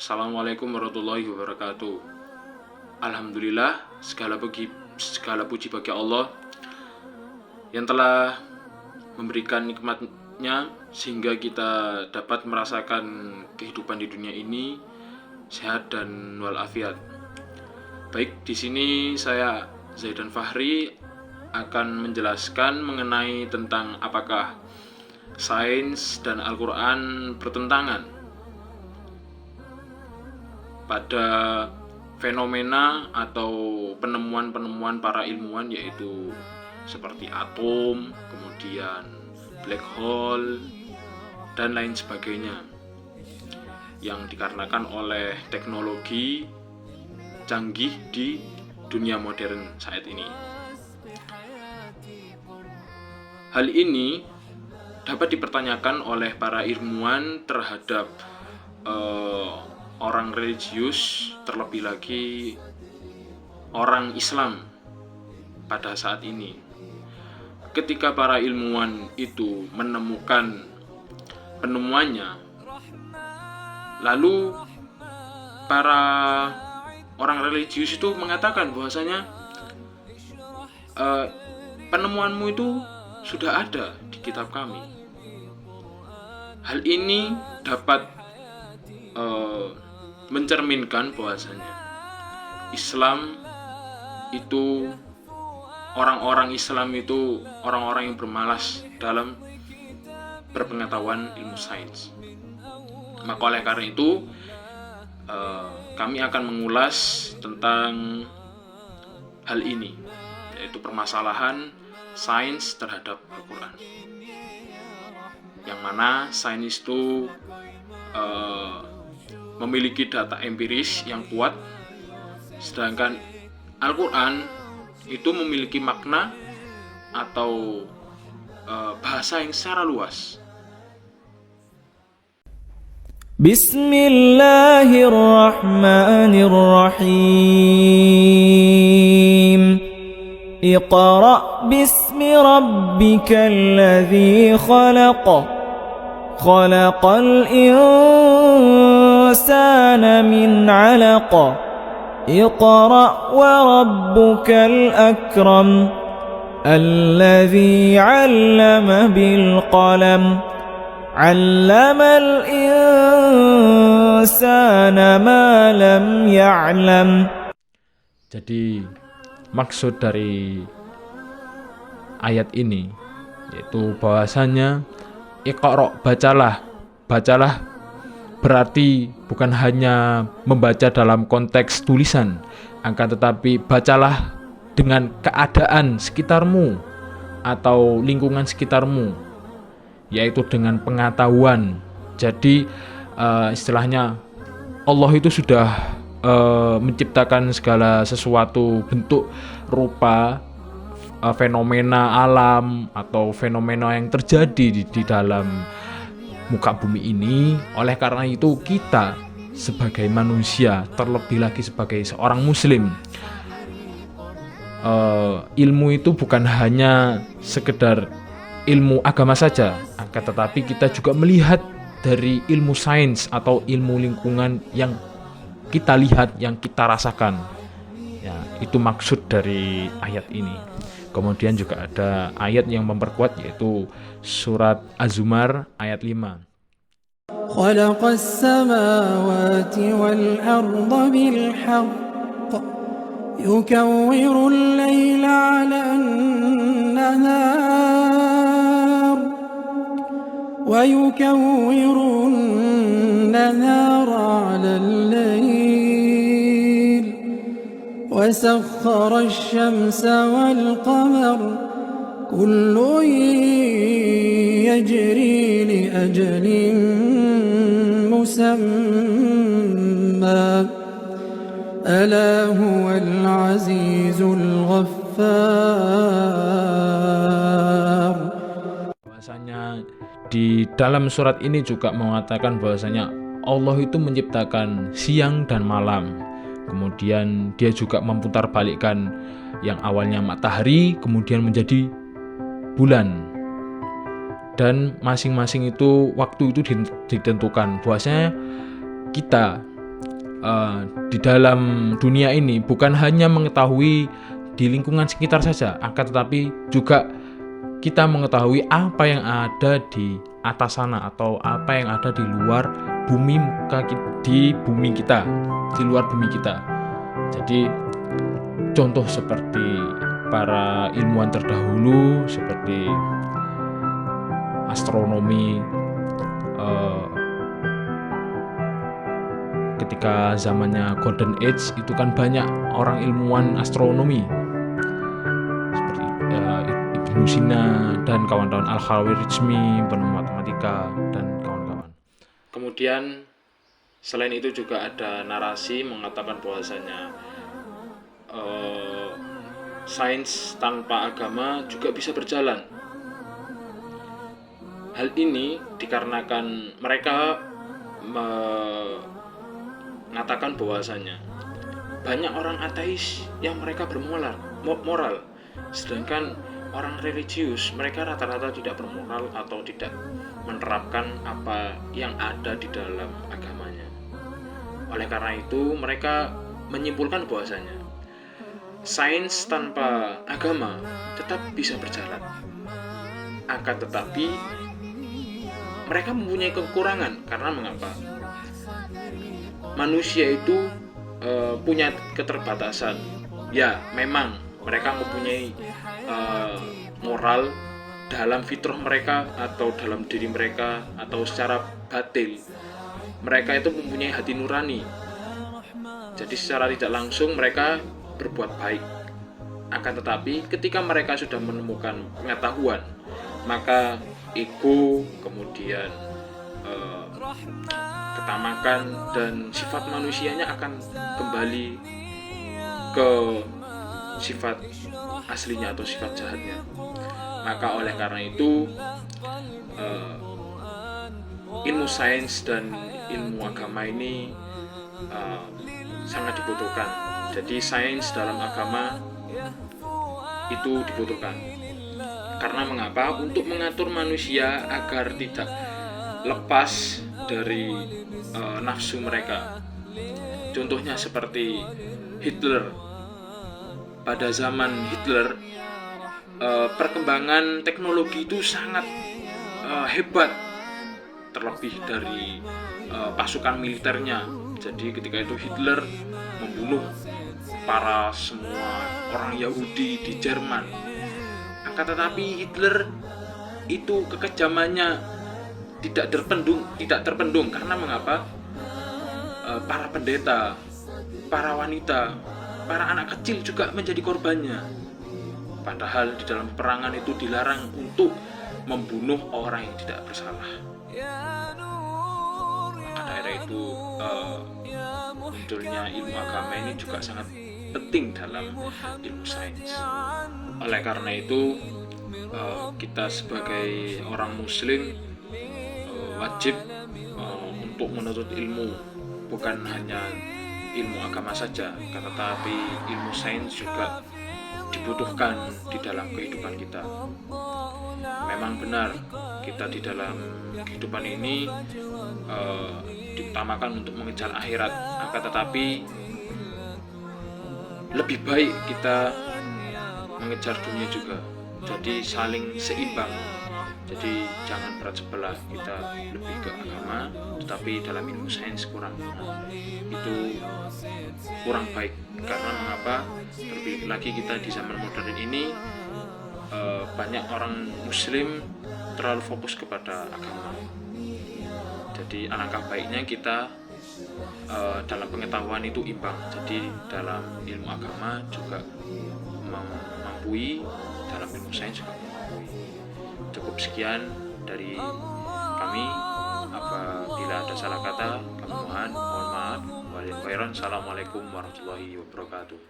Assalamualaikum warahmatullahi wabarakatuh. Alhamdulillah, segala puji bagi Allah yang telah memberikan nikmatnya sehingga kita dapat merasakan kehidupan di dunia ini sehat dan walafiat. Baik, di sini saya Zaidan Fahri akan menjelaskan mengenai tentang apakah sains dan Al-Quran bertentangan pada fenomena atau penemuan-penemuan para ilmuwan, yaitu seperti atom, kemudian black hole, dan lain sebagainya, yang dikarenakan oleh teknologi canggih di dunia modern saat ini. Hal ini dapat dipertanyakan oleh para ilmuwan terhadap orang religius, terlebih lagi orang Islam pada saat ini. Ketika para ilmuwan itu menemukan penemuannya, lalu para orang religius itu mengatakan bahwasanya penemuanmu itu sudah ada di kitab kami. Hal ini dapat mencerminkan bahwasanya Islam itu, orang-orang Islam itu orang-orang yang bermalas dalam berpengetahuan ilmu sains. Maka oleh karena itu kami akan mengulas tentang hal ini, yaitu permasalahan sains terhadap Al-Quran, yang mana sains itu memiliki data empiris yang kuat, sedangkan Al-Quran itu memiliki makna atau bahasa yang secara luas. Bismillahirrahmanirrahim. Iqra' bismi rabbikal ladzi khalaq. Khalaqal insana min 'alaq. Iqra' wa rabbukal akram. Alladzi 'allama bil qalam. 'Allamal insana ma lam ya'lam. Jadi maksud dari ayat ini yaitu bahwasanya Iqra', bacalah berarti bukan hanya membaca dalam konteks tulisan, akan tetapi bacalah dengan keadaan sekitarmu atau lingkungan sekitarmu, yaitu dengan pengetahuan. Jadi istilahnya Allah itu sudah menciptakan segala sesuatu bentuk rupa fenomena alam atau fenomena yang terjadi di dalam muka bumi ini. Oleh karena itu kita sebagai manusia, terlebih lagi sebagai seorang muslim, ilmu itu bukan hanya sekedar ilmu agama saja, akan tetapi kita juga melihat dari ilmu sains atau ilmu lingkungan yang kita lihat, yang kita rasakan. Ya, itu maksud dari ayat ini. Kemudian juga ada ayat yang memperkuat, yaitu surat Az-Zumar ayat 5. Khalaqas samawati wal arda bil haqq yukawwirul layla 'alan nahar wa yukawwirun nahara 'alal layl وسخر الشمس والقمر كل يجري لأجل مسمى ألا هو العزيز الغفار. Bahwasanya di dalam surat ini juga mengatakan bahwasanya Allah itu menciptakan siang dan malam. Kemudian dia juga memutarbalikkan yang awalnya matahari kemudian menjadi bulan. Dan masing-masing itu waktu itu ditentukan. Bahwasanya kita di dalam dunia ini bukan hanya mengetahui di lingkungan sekitar saja, akan tetapi juga kita mengetahui apa yang ada di atas sana atau apa yang ada di luar bumi di luar bumi kita. Jadi contoh seperti para ilmuwan terdahulu seperti astronomi, ketika zamannya Golden Age itu kan banyak orang ilmuwan astronomi seperti Ibnu Sina dan kawan-kawan, Al-Khawarizmi, penemu matematika dan kawan-kawan. Kemudian selain itu juga ada narasi mengatakan bahwasanya sains tanpa agama juga bisa berjalan. Hal ini dikarenakan mereka mengatakan bahwasanya banyak orang ateis yang mereka bermoral, sedangkan orang religius mereka rata-rata tidak bermoral atau tidak menerapkan apa yang ada di dalam agamanya. Oleh karena itu mereka menyimpulkan bahwasanya sains tanpa agama tetap bisa berjalan. Akan tetapi mereka mempunyai kekurangan. Karena mengapa? Manusia itu punya keterbatasan. Ya, memang mereka mempunyai moral dalam fitrah mereka atau dalam diri mereka atau secara batin. Mereka itu mempunyai hati nurani. Jadi secara tidak langsung mereka berbuat baik. Akan tetapi ketika mereka sudah menemukan pengetahuan, maka ego, kemudian ketamakan dan sifat manusianya akan kembali ke sifat aslinya atau sifat jahatnya. Maka oleh karena itu ilmu sains dan ilmu agama ini sangat dibutuhkan. Jadi sains dalam agama itu dibutuhkan. Karena mengapa? Untuk mengatur manusia agar tidak lepas dari nafsu mereka. Contohnya seperti Hitler. Pada zaman Hitler, perkembangan teknologi itu sangat hebat, terlebih dari pasukan militernya. Jadi ketika itu Hitler membunuh para semua orang Yahudi di Jerman. Akan tetapi Hitler itu kekejamannya tidak terpendung. Karena mengapa? Para pendeta, para wanita, para anak kecil juga menjadi korbannya. Padahal di dalam peperangan itu dilarang untuk membunuh orang yang tidak bersalah. Maka daerah itu munculnya ilmu agama ini juga sangat penting dalam ilmu sains. Oleh karena itu kita sebagai orang muslim wajib untuk menuntut ilmu, bukan hanya ilmu agama saja, tetapi ilmu sains juga dibutuhkan di dalam kehidupan kita. Memang benar kita di dalam kehidupan ini diutamakan untuk mengejar akhirat, akan tetapi lebih baik kita mengejar dunia juga. Jadi saling seimbang. Jadi jangan berat sebelah, kita lebih ke agama tetapi dalam ilmu sains kurang. Itu kurang baik. Karena mengapa? Terlebih lagi kita di zaman modern ini banyak orang muslim terlalu fokus kepada agama. Jadi alangkah baiknya kita dalam pengetahuan itu imbang. Jadi dalam ilmu agama juga memampui, dalam ilmu sains juga memampui. Cukup sekian dari kami. Apabila ada salah kata, kami mohon maaf. Assalamualaikum warahmatullahi wabarakatuh.